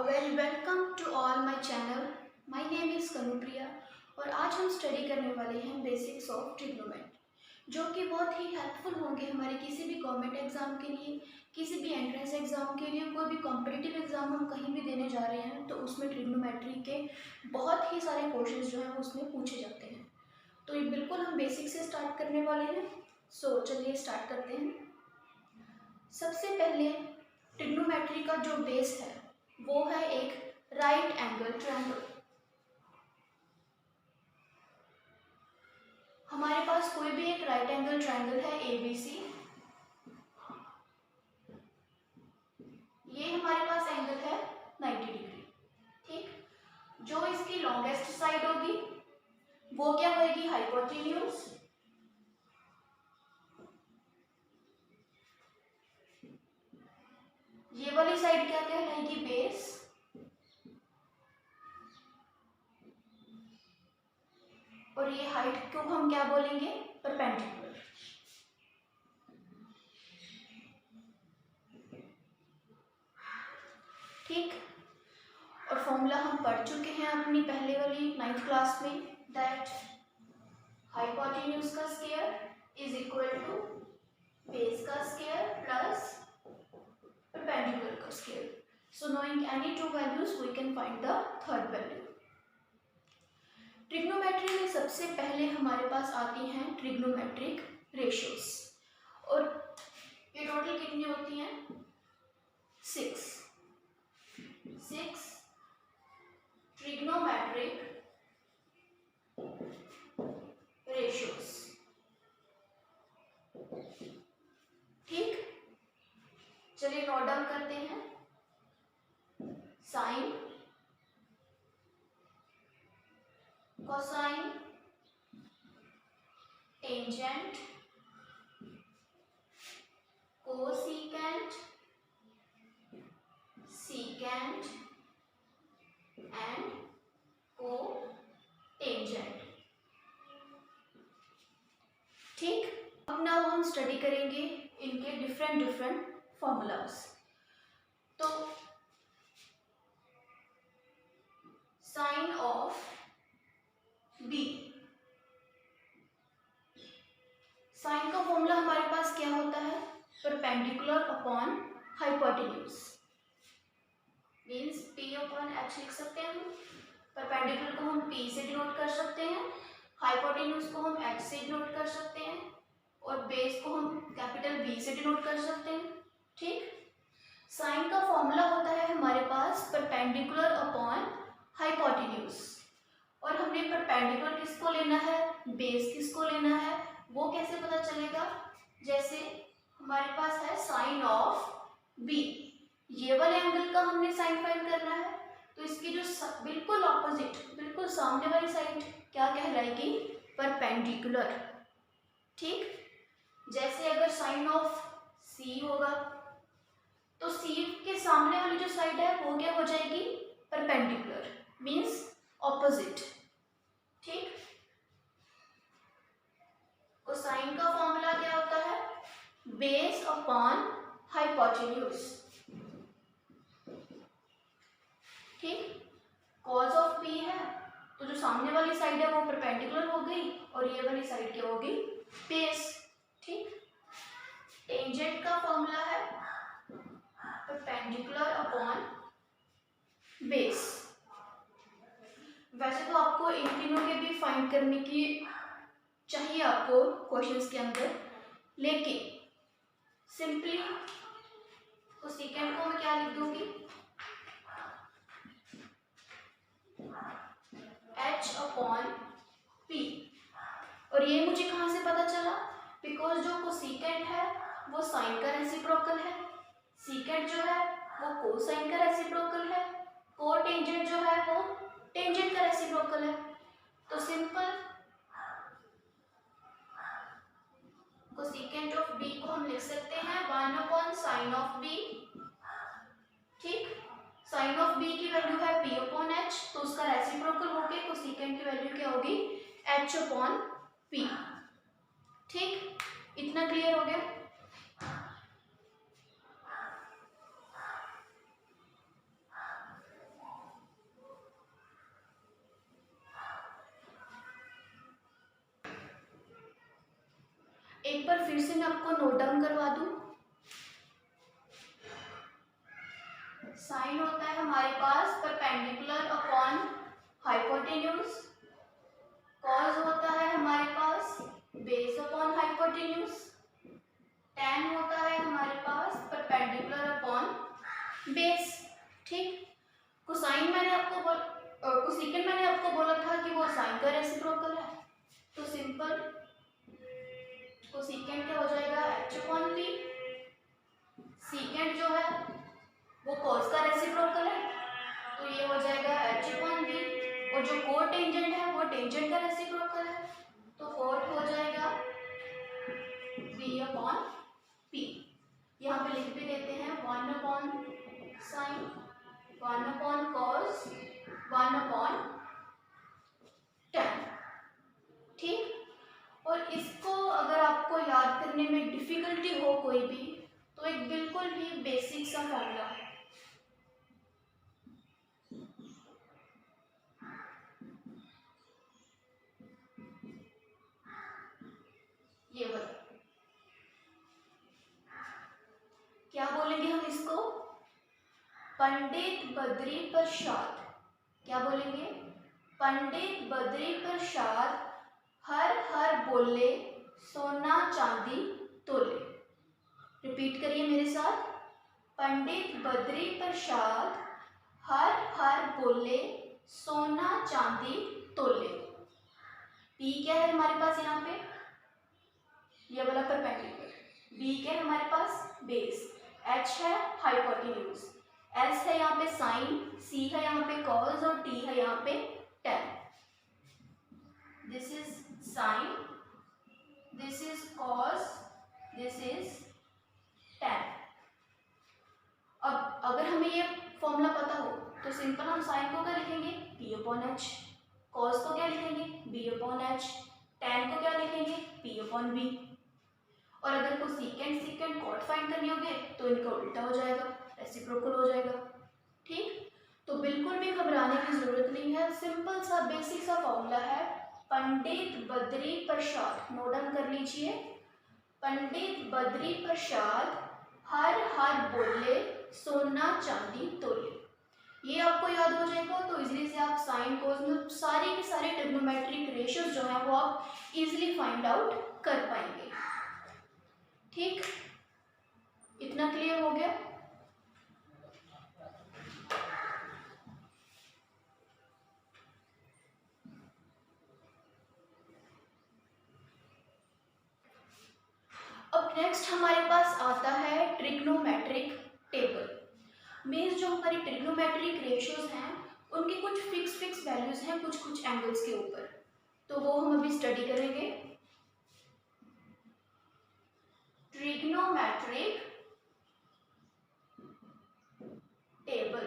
A very welcome to all my channel. My name is Kanupriya और आज हम study करने वाले हैं बेसिक्स ऑफ ट्रिग्नोमेट्री, जो कि बहुत ही हेल्पफुल होंगे हमारे किसी भी गवर्नमेंट एग्जाम के लिए, किसी भी एंट्रेंस एग्जाम के लिए, कोई भी कॉम्पिटिटिव एग्जाम हम कहीं भी देने जा रहे हैं तो उसमें ट्रिग्नोमेट्री के बहुत ही सारे क्वेश्चंस जो हैं उसमें पूछे जाते हैं। तो ये बिल्कुल हम बेसिक से स्टार्ट करने वाले हैं। सो चलिए स्टार्ट करते हैं। सबसे पहले ट्रिग्नोमेट्री का जो बेस है वो है एक राइट एंगल ट्रायंगल। हमारे पास कोई भी एक राइट एंगल ट्रायंगल है ABC। ये हमारे पास एंगल है 90 डिग्री। ठीक, जो इसकी लॉन्गेस्ट साइड होगी वो क्या होगी? हाइपोटेन्यूज। ये वाली साइड क्या कहलाएगी? बेस। और ये हाइट को हम क्या बोलेंगे? परपेंडिकुलर। ठीक, और फॉर्मूला हम पढ़ चुके हैं अपनी पहले वाली 9th क्लास में, दैट हाइपोटेन्यूज का square is equal to base का स्क्वायर प्लस perpendicular का square. So knowing any two values we can find the third value. Trigonometry में सबसे पहले हमारे पास आती हैं ट्रिग्नोमेट्रिक रेशियोज, और ये टोटल कितनी होती हैं? 6 ट्रिग्नोमेट्रिक रेशियोज। ठीक, चलिए नोट डाउन करते हैं। Sine, cosine, tangent, cosecant, secant and cotangent. ठीक, अब नाउ हम स्टडी करेंगे इनके डिफरेंट फॉर्मूलाज। तो साइन ऑफ बी, साइन का फॉर्मूला हमारे पास क्या होता है? Perpendicular upon hypotenuse, means P upon H लिख सकते हैं हम। परपेंडिकुलर को हम P से डिनोट कर सकते हैं, हाइपोटेन्यूज को हम H से डिनोट कर सकते हैं, और बेस को हम कैपिटल B से डिनोट कर सकते हैं। ठीक, साइन का फॉर्मूला होता है हमारे पास परपेंडिकुलर अपॉन हाइपोटेन्यूज, और हमने परपेंडिकुलर किसको लेना है, बेस किसको लेना है, वो कैसे पता चलेगा? जैसे हमारे पास है साइन ऑफ बी, ये वाले एंगल का हमने साइन फाइंड करना है, तो इसकी जो बिल्कुल ऑपोजिट, बिल्कुल सामने वाली साइड क्या कहलाएगी? परपेंडिकुलर। ठीक, जैसे अगर साइन ऑफ सी होगा तो सी के सामने वाली जो साइड है वो क्या हो जाएगी? Perpendicular, means opposite. ठीक, कोसाइन का फॉर्मूला क्या होता है? Base upon hypotenuse. ठीक, कॉज ऑफ पी है तो जो सामने वाली साइड है वो परपेंडिकुलर हो गई और ये वाली साइड क्या होगी? बेस। ठीक, टेंजेंट का फॉर्मूला है परपेंडिकुलर अपॉन बेस। वैसे तो आपको इन तीनों के भी फाइंड करने की चाहिए आपको क्वेश्चंस के अंदर, लेकिन सिंपली कोसेकेंट को मैं क्या लिख दूंगी? H upon P। और ये मुझे कहाँ से पता चला? बिकॉज जो कोसेकेंट है वो साइन का रेसिप्रोकल है, सीकेंट जो है वो कोसाइन का रेसिप्रोकल है, कोटेंजेंट जो है वो टेंजेंट का रेसिप्रोकल है। तो सिंपल कोसेकेंट ऑफ b को हम लिख सकते हैं 1 अपॉन साइन ऑफ b। ठीक, साइन ऑफ b की वैल्यू है p अपॉन h, तो उसका रेसिप्रोकल होके कोसेकेंट की वैल्यू क्या होगी? h upon p। ठीक, इतना क्लियर हो गया? फिर से मैं आपको नोट डाउन करवा दूं। साइन होता है हमारे पास परपेंडिकुलर अपॉन हाइपोटेन्यूज, कॉज होता है हमारे पास बेस अपॉन हाइपोटेन्यूज, tan होता है हमारे पास परपेंडिकुलर अपॉन बेस। ठीक, कोसाइन मैंने आपको कोसेकेंड मैंने आपको बोला था कि वो साइन का रेसिप्रोकल है, तो सिंपल कोसेकेंड क्या हो जाएगा h अपॉन v, सेकेंड जो है वो कॉस का रेसिप्रोकल है, तो ये हो जाएगा h अपॉन v, और जो कोटेंजेंट है वो टेंजेंट का रेसिप्रोकल है, तो कोट हो जाएगा v अपॉन p। यहाँ पे लिख भी देते हैं 1 upon sine, 1 upon cos, 1 upon tan। ठीक, और इसको अगर आपको याद करने में डिफिकल्टी हो कोई भी, तो एक बिल्कुल भी बेसिक सा फॉर्मूला है, ये वाला। क्या बोलेंगे हम इसको? पंडित बद्री प्रसाद, क्या बोलेंगे? पंडित बद्री प्रसाद हर हर बोले सोना चांदी तोले। रिपीट करिए मेरे साथ, पंडित बद्री प्रसाद हर हर बोले सोना चांदी तोले। पी क्या है हमारे पास यहाँ पे? ये वाला परपेंडिकुलर। बी क्या है हमारे पास? बेस। एच है हाइपोटेन्यूज, एस है यहाँ पे साइन, सी है यहाँ पे कॉस, और टी है यहाँ पे tan। This is sine, this is cos, this is tan। अब अगर हमें ये फॉर्मूला पता हो तो सिंपल हम साइन को क्या लिखेंगे? p upon H. कॉस को क्या लिखेंगे? b upon H. tan को क्या लिखेंगे? p upon b। और अगर को सीकेंड कॉट फाइंड करनी होगी तो इनका उल्टा हो जाएगा, रेसिप्रोकल हो जाएगा। ठीक, तो बिल्कुल भी घबराने की जरूरत नहीं है, सिंपल सा बेसिक सा फॉर्मूला है, पंडित बद्री प्रसाद। नोट डाउन कर लीजिए, पंडित बद्री प्रसाद हर हर बोले सोना चांदी तोले। ये आपको याद हो जाएगा तो इजीली से आप साइन कोस में सारे के सारे ट्रिग्नोमेट्रिक रेशियोज जो है वो आप इजीली फाइंड आउट कर पाएंगे। ठीक, इतना क्लियर हो गया? अब नेक्स्ट हमारे पास आता है ट्रिग्नोमेट्रिक टेबल। मीन्स जो हमारी ट्रिग्नोमेट्रिक रेशियोज हैं उनकी कुछ फिक्स वैल्यूज हैं कुछ एंगल्स के ऊपर, तो वो हम अभी स्टडी करेंगे। Trigonometric table.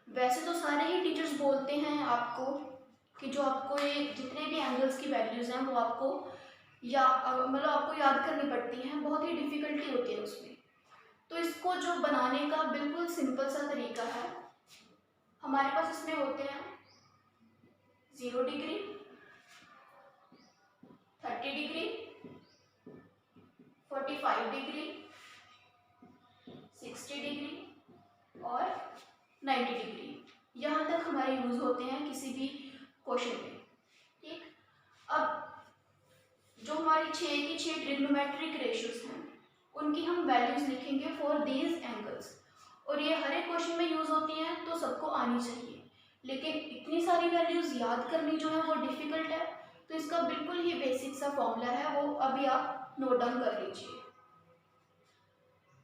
वैसे तो सारे ही टीचर्स बोलते हैं आपको कि जो आपको ये जितने भी एंगल्स की वैल्यूज हैं वो आपको या मतलब आपको याद करनी पड़ती हैं, बहुत ही डिफिकल्टी होती है उसमें। तो इसको जो बनाने का बिल्कुल सिंपल सा तरीका है, हमारे पास इसमें होते हैं 0 डिग्री, 30 डिग्री, 45 डिग्री, 60 डिग्री और 90 डिग्री। यहाँ तक हमारे यूज होते हैं किसी भी क्वेश्चन में। ठीक, अब जो हमारी 6 की 6 ट्रिग्नोमेट्रिक रेशियोज हैं उनकी हम वैल्यूज लिखेंगे फॉर दीज एंगल्स, और ये हर एक क्वेश्चन में यूज होती हैं तो सबको आनी चाहिए, लेकिन इतनी सारी वैल्यूज याद करनी जो है वो डिफिकल्ट है, तो इसका बिल्कुल ही बेसिक सा फॉर्मूला है, वो अभी आप नोट डाउन कर लीजिए।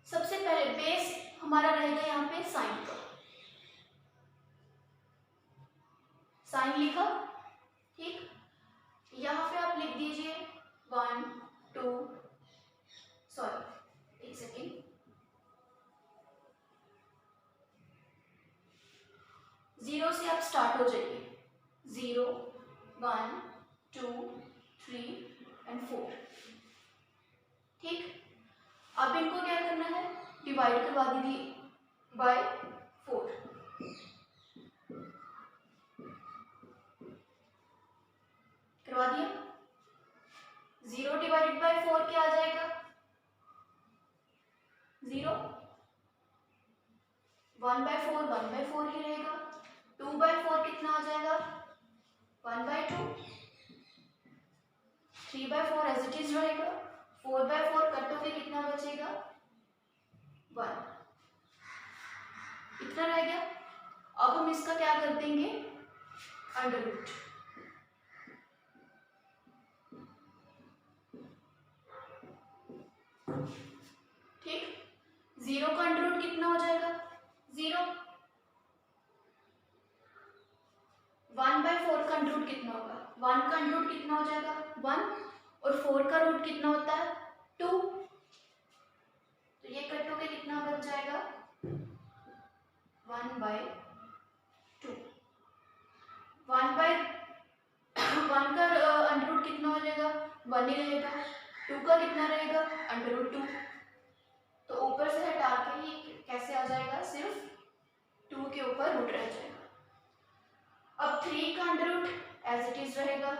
सबसे पहले बेस हमारा रहेगा यहाँ पे साइन का। साइन लिखा, ठीक, यहाँ पे आप लिख दीजिए 1 2 सॉरी एक सेकेंड, जीरो से आप स्टार्ट हो जाइए, 0 1 2 3 एंड 4। ठीक, अब इनको क्या करना है? डिवाइड करवा दीजिए बाय 4। कटवा दिया। 0 डिवाइडेड बाय 4 क्या आ जाएगा? 0। 1/4 ही रहेगा। 2/4 कितना आ जाएगा? 1/2। 3/4 एज इट इज रहेगा। 4/4 कटोगे कितना बचेगा? 1। इतना रह गया। अब हम इसका क्या कर देंगे? Under root. ठीक, 0 का अंडर रूट कितना हो जाएगा? 0। 1/4 का अंडर रूट कितना होगा? 1 का अंडर रूट कितना हो जाएगा? 1। और 4 का रूट कितना होता है? 2। तो ये कटोगे कितना बच जाएगा? 1/2। 1 का अंडर रूट कितना हो जाएगा? 1 ही रहेगा। 2 का कितना रहेगा? Under root 2। तो ऊपर से हटा के ये कैसे आ जाएगा? सिर्फ 2 के ऊपर रूट रह जाएगा। अब 3 का under root as it is रहेगा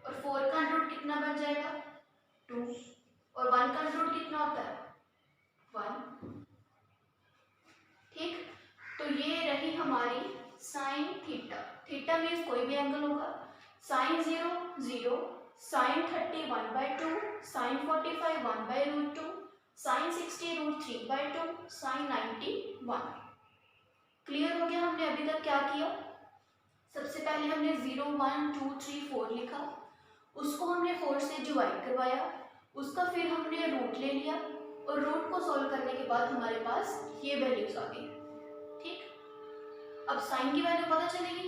और 4 का अंडर रूट कितना बन जाएगा? 2। और 1 का अंडर रूट कितना होता है? 1। ठीक, तो ये रही हमारी साइन थीटा। थीटा मीन्स कोई भी एंगल होगा। Sine 0 0, sine 30 1/2, sine 45 1/√2, sine 60 √3/2, sine 90 1। Clear हो गया? हमने अभी तक क्या किया? सबसे पहले हमने 0 1 2 3 4 लिखा, उसको हमने 4 से डिवाइड करवाया, उसका फिर हमने रूट ले लिया और रूट को सॉल्व करने के बाद हमारे पास ये वैल्यूज आ गई। ठीक, अब साइन की वैल्यू पता चलेगी।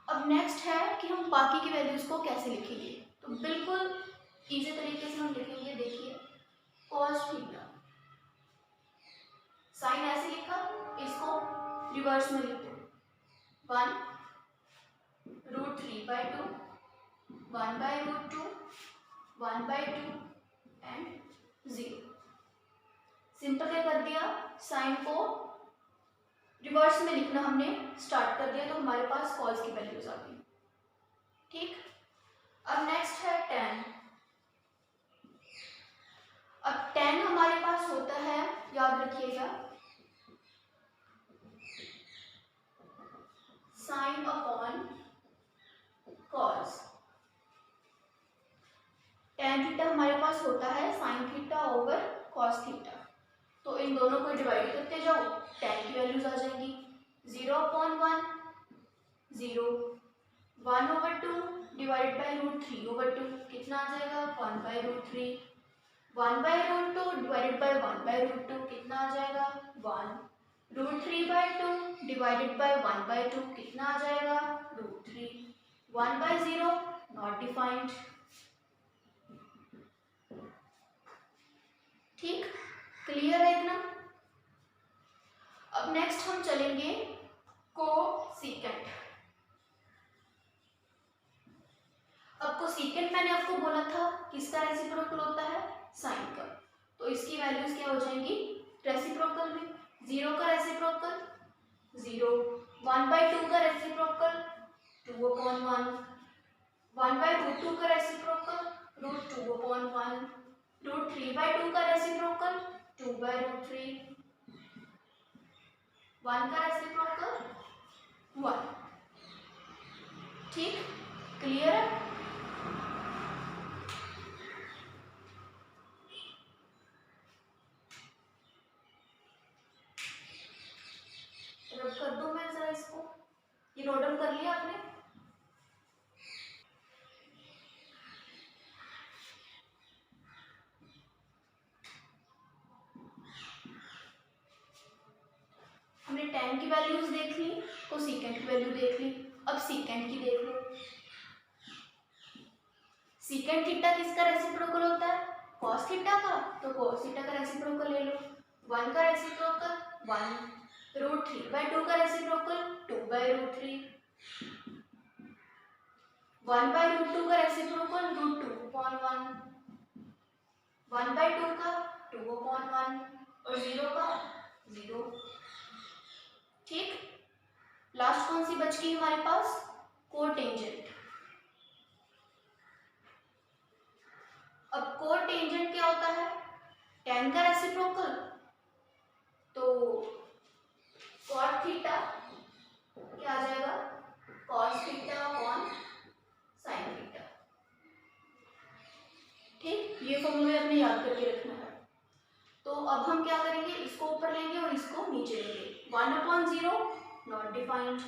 अब नेक्स्ट है कि हम बाकी की वैल्यूज को कैसे लिखेंगे। तो बिल्कुल इजी तरीके से हम लिखेंगे। देखिए, कॉस थीटा, साइन ऐसे लिखा, इसको रिवर्स में लिख दो। 1 √3/2, 1/√2, 1/2 एंड 0। सिंपल क्या कर दिया? साइन को रिवर्स में लिखना हमने स्टार्ट कर दिया, तो हमारे पास कॉस की वैल्यूज आ गई। ठीक, अब नेक्स्ट है tan। अब tan हमारे पास होता है, याद रखिएगा, sine upon cos. tan theta हमारे पास होता है sine theta over cos theta. तो इन दोनों को डिवाइड करते जाओ, tan की वैल्यूज आ जाएंगी। 0/1 0, 1/2 डिवाइड बाई √3/2 कितना आ जाएगा? 1/√3। 1/√2 डिवाइडेड बाई 1/√2 कितना आ जाएगा? 1। √3/2 डिवाइडेड बाई 1/2 कितना आ जाएगा? √3। 1/0 नॉट डिफाइंड। ठीक, क्लियर है इतना? अब नेक्स्ट हम चलेंगे कोसेकेंट। अब कोसेकेंट मैंने आपको बोला था किसका रेसिप्रोकल होता है? साइन का। तो इसकी वैल्यूज क्या हो जाएंगी? रेसिप्रोकल में 0 का रेसिप्रोकल 0, 1/2 का रेसिप्रोकल 2/1, 1/√2 का रेसिप्रोकल √2/1, √3/2 का रेसिप्रोकल 2/√3, 1 का रेसिप्रोकल 1। ठीक, क्लियर है? रब कर दूं मैं जरा इसको, ये नोट डाउन कर लिया आपने? हमने tan की वैल्यूज देख ली, कोसेकेंट की वैल्यू देख ली, अब सीकेंट की देख लो। सीकेंट थीटा किसका रेसिप्रोकल होता है? कॉस थीटा का। तो कॉस थीटा का रेसिप्रोकल ले लो। 1 का रेसिप्रोकल 1, √3/2 का रेसिप्रोकल 2/√3, 1/√2 का रेसिप्रोकल √2/1, 1/2 का 2/1 और 0 का 0। ठीक, लास्ट कौन सी बच गई हमारे पास? कोटेंजेंट। अब कोटेंजेंट क्या होता है? tan का रेसिप्रोकल। तो cot थीटा क्या आ जाएगा? cos theta upon sin theta. ठीक, ये फॉर्मूले अपने याद करके रखना है। तो अब हम क्या करेंगे, इसको ऊपर लेंगे और इसको नीचे लेंगे। 1/0 नॉट डिफाइंड,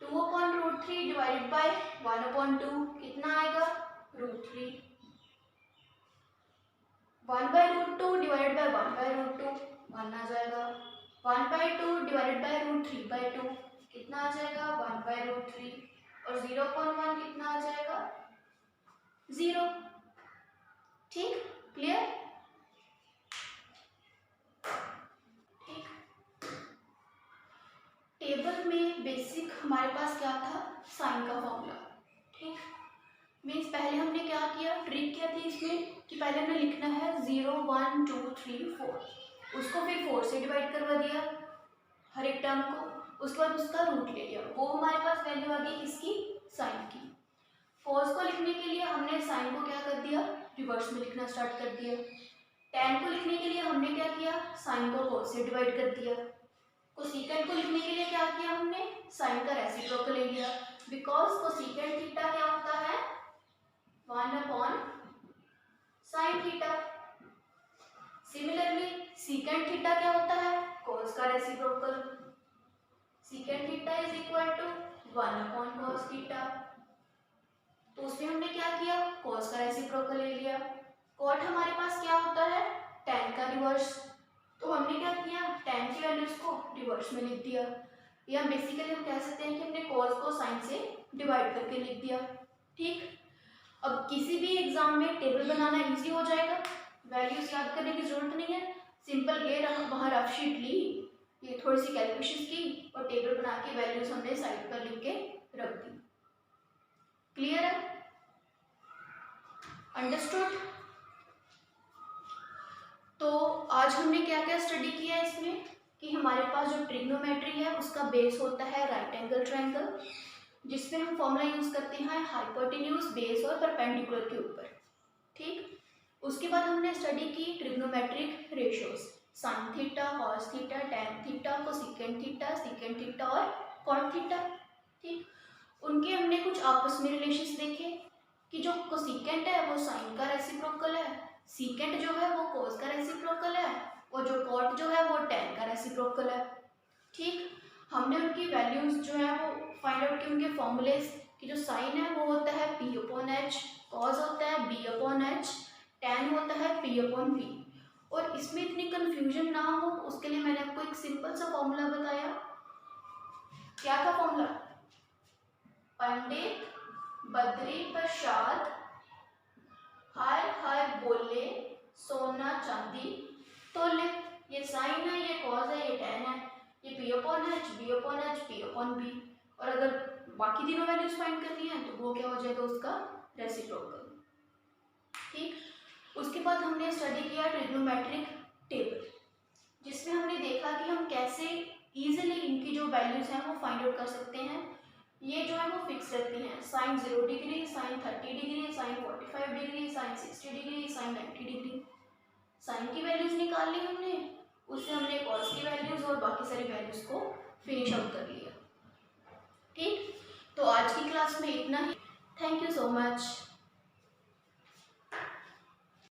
2/√3 डिवाइडेड बाय 1/2 कितना आएगा? √3। 1/√2 डिवाइडेड बाय 1/√2 1 आ जाएगा। 1/2 डिवाइडेड बाय √3/2 कितना आ जाएगा? 1/√3। और 0.1 कितना आ जाएगा? 0। ठीक, क्लियर? ठीक, टेबल में बेसिक हमारे पास क्या था? साइन का फॉर्मूला। ठीक, मीन्स पहले हमने क्या किया, ट्रिक क्या थी इसमें कि पहले हमने लिखना है 0 1 2 3 4, उसको फिर 4 से डिवाइड करवा दिया हर एक टर्म को, उसके बाद उसका रूट ले लिया, वो हमारे पास वैल्यू आ गई किसकी? साइन की। कोस को लिखने के लिए हमने साइन को क्या कर दिया? रिवर्स में लिखना स्टार्ट कर दिया। tan को लिखने के लिए हमने क्या किया? साइन को कोस से डिवाइड कर दिया। कोसेकेंट को लिखने के लिए क्या किया हमने? साइन का रेसिप्रोकल ले लिया, बिकॉज कोसेकेंट थीटा क्या होता है? 1/sin theta. Similarly secant theta क्या होता है? कोस का reciprocal. Secant theta is equal to 1/cos theta. तो उसमें हमने क्या किया? कोस का रेसिप्रोकल ले लिया। कॉट हमारे पास क्या होता है? tan का रिवर्स। तो हमने क्या किया? tan की वैल्यूज को रिवर्स में लिख दिया, या बेसिकली हम कह सकते हैं कि हमने cos को sin से डिवाइड करके लिख दिया। ठीक, अब किसी भी एग्जाम में टेबल बनाना इजी हो जाएगा, वैल्यूज याद करने की जरूरत नहीं है। सिंपल ये रहा, वहाँ रफ शीट ली, ये थोड़ी सी कैलकुलेशन की और टेबल बना के वैल्यूज हमने साइड पर लिख के रख दी। क्लियर है? अंडरस्टूड? तो आज हमने क्या क्या स्टडी किया इसमें कि हमारे पास जो ट्रिग्नोमेट्री है उसका बेस होता है राइट एंगल ट्रायंगल, जिसमें हम फॉर्मूला यूज करते हैं हाइपोटेन्यूज, बेस और परपेंडिकुलर के ऊपर। ठीक, उसके बाद हमने स्टडी की trigonometric ratios, sine theta, cos theta, tan theta, cosecant theta, secant theta और कॉट थीटा। ठीक, उनके हमने कुछ आपस में रिलेशंस देखे कि जो कोसेकेंट है वो साइन का रेसिप्रोकल है, सीकेंट जो है वो कोस का रेसिप्रोकल है, और जो कॉट जो है वो टैन का रेसिप्रोकल है। ठीक, हमने उनकी वैल्यूज जो है वो फाइंड आउट की, उनके फॉर्मूलेज कि जो साइन है वो होता है P/H, कॉस होता है B/H, टैन होता है P/V। और इसमें इतनी कंफ्यूजन ना हो उसके लिए मैंने आपको एक सिंपल सा फॉर्मूला बताया। क्या था फॉर्मूला? पंडित बद्री प्रसाद हर हर बोले सोना चांदी तोले। ये साइन है, ये कॉस है, ये टैन है, ये P/H, B/H, P/V। और अगर बाकी तीनों वैल्यूज फाइंड करनी है तो वो क्या हो जाएगा? उसका रेसिप्रोकल। ठीक, उसके बाद हमने स्टडी किया ट्रिग्नोमेट्रिक टेबल, जिसमें हमने देखा कि हम कैसे इजीली इनकी जो वैल्यूज हैं वो फाइंड आउट कर सकते हैं। ये जो है वो फिक्स रहती हैं, sine 0 degree, sine 30 degree, sine 45 degree, sine 60 degree, sine 90 degree. Sine की वैल्यूज निकाल ली हमने, उससे हमने कॉस की वैल्यूज और बाकी सारी वैल्यूज को फिनिश आउट कर लिया। ठीक, तो आज की क्लास में इतना ही। Thank you so much.